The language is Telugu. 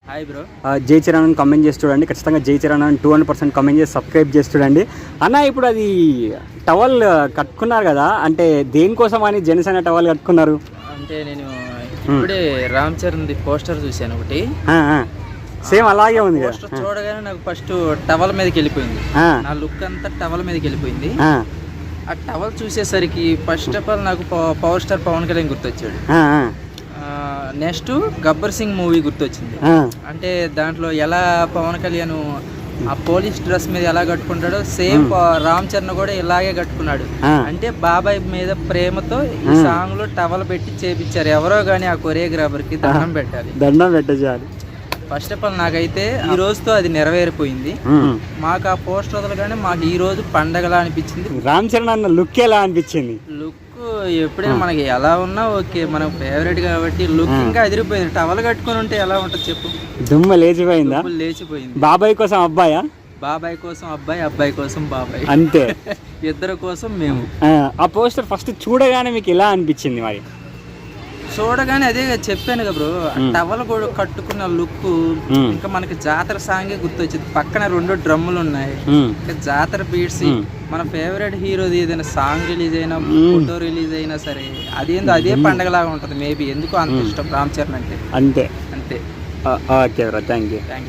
Hi bro. జై చరణ్ అని కమెంట్ చేసి చూడండి. ఖచ్చితంగా జై చరణ్ అని 200% కమెంట్ చేసి సబ్స్క్రైబ్ చేసి చూడండి. అన్న ఇప్పుడు అది టవల్ కట్టుకున్నారు కదా, అంటే దేనికోసం అని జనసేన టవల్ కట్టుకున్నారు? అంటే నేను ఇప్పుడే రామ్ చరణ్ది పోస్టర్ చూశాను ఒకటి. సేమ్ అలాగే ఉంది కదా. పోస్టర్ చూడగానే నాకు ఫస్ట్ టవల్ మీదకి వెళ్ళిపోయింది. నా లుక్ అంతా టవల్ మీదకి వెళ్ళిపోయింది. ఆ టవల్ చూసేసరికి ఫస్ట్ ఆఫ్ ఆల్ నాకు పవర్ స్టార్ పవన్ కళ్యాణ్ గుర్తొచ్చాడు. నెక్స్ట్ గబ్బర్ సింగ్ మూవీ గుర్తొచ్చింది. అంటే దాంట్లో ఎలా పవన్ కళ్యాణ్ ఆ పోలీస్ డ్రెస్ మీద ఎలా కట్టుకుంటాడో సేమ్ రామ్ చరణ్ కూడా ఇలాగే కట్టుకున్నాడు. అంటే బాబాయ్ మీద ప్రేమతో ఈ సాంగ్ లో టవల్ పెట్టి చేపించారు. ఎవరో గానీ ఆ కొరియోగ్రాఫర్ కి దండం పెట్టాలి, దండం పెట్టాలి. ఫస్ట్ ఆఫ్ ఆల్ నాకైతే ఈ రోజుతో అది నెరవేరిపోయింది. మాకు ఆ పోస్టర్ వదలగానే మాకు ఈ రోజు పండగలా అనిపించింది. రామ్ చరణ్ అన్న లుక్ ఎలా అనిపించింది? లుక్ ఎప్పుడైనా మనకి ఎలా ఉన్నా ఓకే, మనకు ఫేవరెట్ కాబట్టి లుక్ ఇంకా అదిరిపోయింది. టవల్ కట్టుకుని ఉంటే ఎలా ఉంటుంది చెప్పు? దుమ్మ లేచిపోయిందా? లేచిపోయింది. బాబాయ్ కోసం అబ్బాయా? బాబాయ్ కోసం అబ్బాయి, అబ్బాయి కోసం బాబాయ్, అంతే. ఇద్దరు కోసం మేము. ఆ పోస్టర్ ఫస్ట్ చూడగానే మీకు ఎలా అనిపించింది? మరి చూడగానే అదే చెప్పాను కదా బ్రో, టవల్ కూడా కట్టుకున్న లుక్ ఇంకా మనకి జాతర సాంగే గుర్తొచ్చింది. పక్కన 2 డ్రమ్ములు ఉన్నాయి, ఇంకా జాతర బీట్స్. మన ఫేవరెట్ హీరోది ఏదైనా సాంగ్ రిలీజ్ అయినా ఫోటో రిలీజ్ అయినా సరే అదేందో అదే పండగలాగా ఉంటుంది. మేబీ ఎందుకు అంత ఇష్టం రామ్ చరణ్ అంటే. అంతే అంతే. Okay bro, thank you.